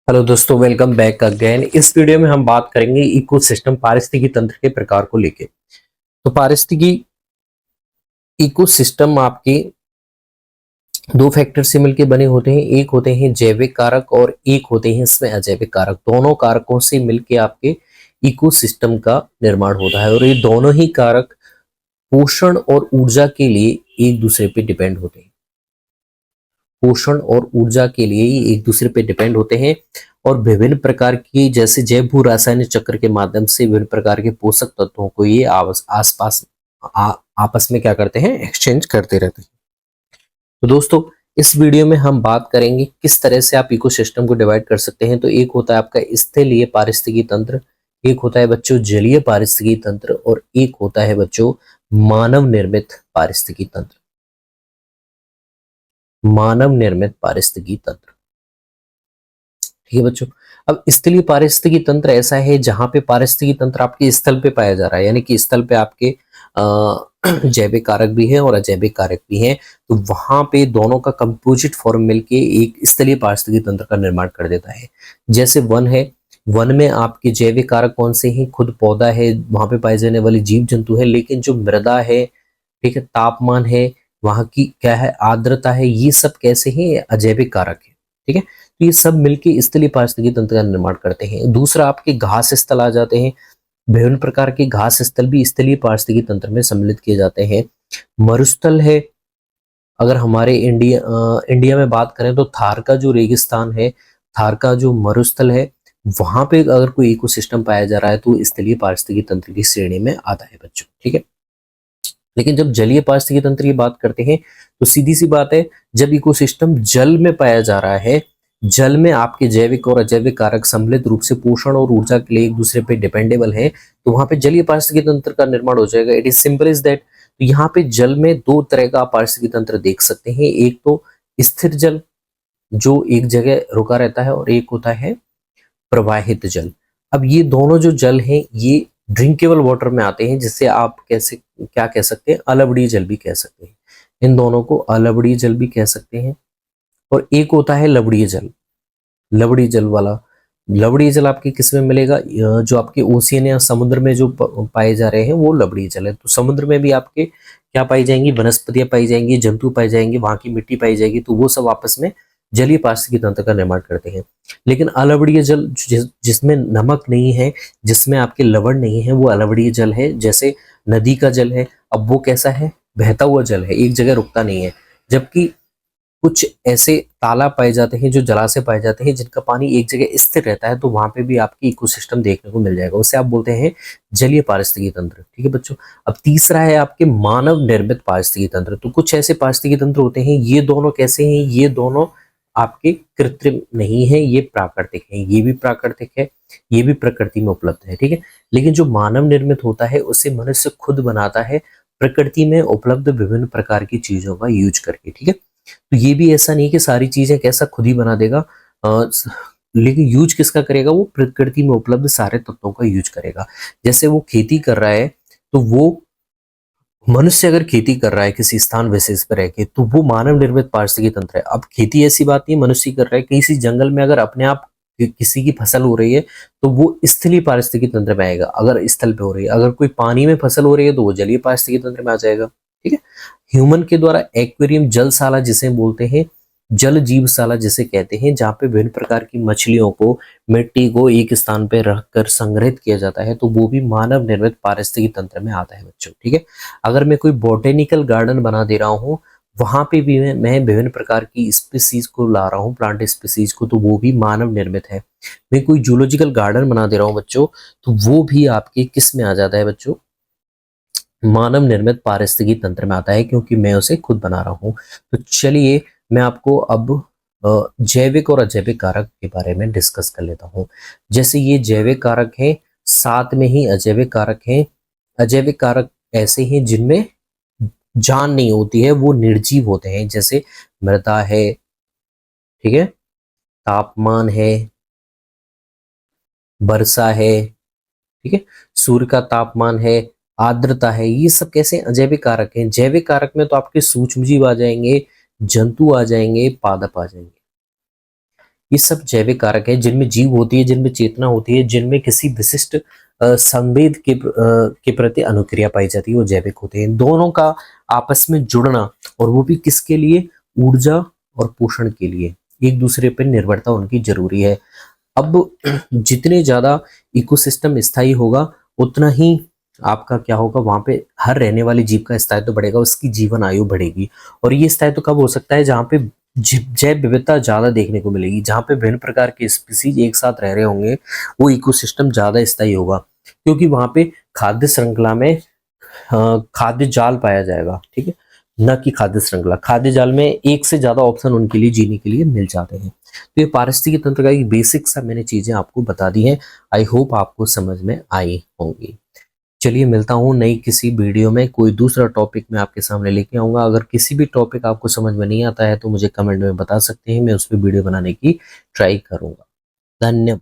Hello दोस्तों, welcome back again. इस video में हम बात करेंगे इकोसिस्टम पारिस्थितिकी तंत्र के प्रकार को लेके। तो पारिस्थितिकी इकोसिस्टम आपके दो फैक्टर से मिलकर बने होते हैं। एक होते हैं जैविक कारक और एक होते हैं इसमें अजैविक कारक। दोनों कारकों से मिलकर आपके इकोसिस्टम का निर्माण होता है और ये दोनों ही कारक पोषण और ऊर्जा के लिए एक दूसरे पे डिपेंड होते हैं। पोषण और ऊर्जा के लिए ही एक दूसरे पे डिपेंड होते हैं और विभिन्न प्रकार की जैसे जैव भू रासायनिक चक्र के माध्यम से विभिन्न प्रकार के पोषक तत्वों को ये आसपास आपस में क्या करते हैं, एक्सचेंज करते रहते हैं। तो दोस्तों, इस वीडियो में हम बात करेंगे किस तरह से आप इकोसिस्टम को डिवाइड कर सकते हैं। तो एक होता है आपका स्थलीय पारिस्थितिकी तंत्र, एक होता है बच्चों जलीय पारिस्थितिकी तंत्र और एक होता है बच्चों मानव निर्मित पारिस्थितिकी तंत्र। मानव निर्मित पारिस्थितिकी तंत्र, ठीक है बच्चों। अब स्थलीय पारिस्थितिकी तंत्र ऐसा है जहां पे पारिस्थितिकी तंत्र आपके स्थल पे पाया जा रहा है, यानी कि स्थल पे आपके जैविक कारक भी है और अजैविक कारक भी हैं। तो वहां पे दोनों का कंपोजिट फॉर्म मिलके एक स्थलीय पारिस्थितिकी तंत्र का निर्माण कर देता है। जैसे वन है, वन में आपके जैविक कारक कौन से हैं? खुद पौधा है, वहां पे पाए जाने वाले जीव जंतु है, लेकिन जो मृदा है, ठीक है, तापमान है, वहां की क्या है, आर्द्रता है, ये सब कैसे हैं? अजैविक कारक है, ठीक है। तो ये सब मिलके स्थलीय पारिस्थितिकी तंत्र का निर्माण करते हैं। दूसरा आपके घास स्थल आ जाते हैं। विभिन्न प्रकार के घास स्थल भी स्थलीय पारिस्थितिकी तंत्र में सम्मिलित किए जाते हैं। मरुस्थल है, अगर हमारे इंडिया में बात करें तो थार का जो रेगिस्तान है, थार का जो मरुस्थल है, वहां पे अगर कोई इकोसिस्टम पाया जा रहा है तो स्थलीय पारिस्थितिकी तंत्र की श्रेणी में आता है बच्चों, ठीक है। लेकिन जब जलीय पारिस्थितिकी तंत्र की बात करते हैं तो सीधी सी बात है, जब इकोसिस्टम जल में पाया जा रहा है, जल में आपके जैविक और अजैविक कारक सम्मिलित रूप से पोषण और ऊर्जा के लिए एक दूसरे पे डिपेंडेबल है, तो वहां पे जलीय पारिस्थितिकी तंत्र का निर्माण हो जाएगा। It is simple is that. तो यहाँ पे जल में दो तरह का पारिस्थितिकी तंत्र देख सकते हैं। एक तो स्थिर जल जो एक जगह रुका रहता है और एक होता है प्रवाहित जल। अब ये दोनों जो जल हैं ये ड्रिंकेबल वाटर में आते हैं, जिससे आप कैसे क्या कह सकते हैं, अलवड़ीय जल भी कह सकते हैं। इन दोनों को अलवड़ीय जल भी कह सकते हैं। और एक होता है लवड़ीय जल। लवड़ीय जल वाला, लवड़ीय जल आपके किस में मिलेगा? जो आपके ओशियन या समुद्र में जो पाए जा रहे हैं वो लवड़ीय जल है। तो समुद्र में भी आपके क्या पाई जाएंगी? वनस्पतियां पाई जाएंगी, जंतु पाए जाएंगे, वहां की मिट्टी पाई जाएगी। तो वो सब आपस में जलीय पारिस्थितिकी तंत्र का निर्माण करते हैं। लेकिन अलवड़ीय जल जिसमें नमक नहीं है, जिसमें आपके लवण नहीं है, वो अलवड़ीय जल है। जैसे नदी का जल है, अब वो कैसा है? बहता हुआ जल है, एक जगह रुकता नहीं है। जबकि कुछ ऐसे तालाब पाए जाते हैं, जो जलाशय पाए जाते हैं, जिनका पानी एक जगह स्थिर रहता है, तो वहां पे भी आपकी इकोसिस्टम देखने को मिल जाएगा। उसे आप बोलते हैं जलीय पारिस्थितिकी तंत्र, ठीक है बच्चों। अब तीसरा है आपके मानव निर्मित पारिस्थितिकी तंत्र। तो कुछ ऐसे पारिस्थितिकी तंत्र होते हैं, ये दोनों कैसे हैं? ये दोनों आपके कृत्रिम नहीं है, ये प्राकृतिक है। ये भी प्राकृतिक है, ये भी प्रकृति में उपलब्ध है, ठीक है। लेकिन जो मानव निर्मित होता है उसे मनुष्य खुद बनाता है, प्रकृति में उपलब्ध विभिन्न प्रकार की चीजों का यूज करके, ठीक है। तो ये भी ऐसा नहीं कि सारी चीजें कैसा खुद ही बना देगा, लेकिन यूज किसका करेगा? वो प्रकृति में उपलब्ध सारे तत्वों का यूज करेगा। जैसे वो खेती कर रहा है, तो वो मनुष्य अगर खेती कर रहा है किसी स्थान विशेष पर रह के, तो वो मानव निर्मित पारिस्थितिकी तंत्र है। अब खेती ऐसी बात नहीं मनुष्य कर रहा है, किसी जंगल में अगर अपने आप किसी की फसल हो रही है तो वो स्थलीय पारिस्थितिकी तंत्र में आएगा। अगर स्थल पे हो रही है, अगर कोई पानी में फसल हो रही है तो वो जलीय पारिस्थितिकी तंत्र में आ जाएगा, ठीक है। ह्यूमन के द्वारा एक्वेरियम, जलशाला जिसे बोलते हैं, जल जीवशाला जिसे कहते हैं, जहाँ पे विभिन्न प्रकार की मछलियों को, मिट्टी को एक स्थान पे रखकर संग्रहित किया जाता है, तो वो भी मानव निर्मित पारिस्थितिकी तंत्र में आता है बच्चों, ठीक है। अगर मैं कोई बोटेनिकल गार्डन बना दे रहा हूँ, वहां पे भी मैं विभिन्न प्रकार की स्पीसीज को ला रहा हूँ, प्लांट स्पीसीज को, तो वो भी मानव निर्मित है। मैं कोई जूलॉजिकल गार्डन बना दे रहा हूँ बच्चों, तो वो भी आपके किस में आ जाता है बच्चों? मानव निर्मित पारिस्थितिकी तंत्र में आता है, क्योंकि मैं उसे खुद बना रहा हूं। तो चलिए मैं आपको अब जैविक और अजैविक कारक के बारे में डिस्कस कर लेता हूं। जैसे ये जैविक कारक हैं, साथ में ही अजैविक कारक हैं। अजैविक कारक ऐसे हैं जिनमें जान नहीं होती है, वो निर्जीव होते हैं। जैसे मृदा है, ठीक है, तापमान है, वर्षा है, ठीक है, सूर्य का तापमान है, आर्द्रता है, ये सब कैसे अजैविक कारक हैं। जैविक कारक में तो आपके सूक्ष्मजीव आ जाएंगे, जंतु आ जाएंगे, पादप आ जाएंगे। ये सब जैविक कारक है जिनमें जीव होती है, जिनमें चेतना होती है, जिनमें किसी विशिष्ट संवेद के प्रति अनुक्रिया पाई जाती है, वो जैविक होते हैं। दोनों का आपस में जुड़ना, और वो भी किसके लिए? ऊर्जा और पोषण के लिए। एक दूसरे पर निर्भरता उनकी जरूरी है। अब जितने ज्यादा इकोसिस्टम स्थायी होगा, उतना ही आपका क्या होगा, वहां पे हर रहने वाले जीव का स्थायित्व बढ़ेगा, उसकी जीवन आयु बढ़ेगी। और ये स्थायित्व कब हो सकता है? जहाँ पे जैव विविधता ज्यादा देखने को मिलेगी, जहाँ पे विभिन्न प्रकार के स्पीसीज एक साथ रह रहे होंगे, वो इकोसिस्टम ज्यादा स्थायी होगा, क्योंकि वहां पे खाद्य श्रृंखला में खाद्य जाल पाया जाएगा, ठीक है, न कि खाद्य श्रृंखला। खाद्य जाल में एक से ज्यादा ऑप्शन उनके लिए जीने के लिए मिल जाते हैं। तो ये पारिस्थितिकी तंत्र का एक बेसिक सा मैंने चीजें आपको बता दी हैं। आई होप आपको समझ में आई होंगी। चलिए, मिलता हूँ नई किसी वीडियो में, कोई दूसरा टॉपिक मैं आपके सामने लेके आऊंगा। अगर किसी भी टॉपिक आपको समझ में नहीं आता है तो मुझे कमेंट में बता सकते हैं, मैं उस पर वीडियो बनाने की ट्राई करूंगा। धन्यवाद।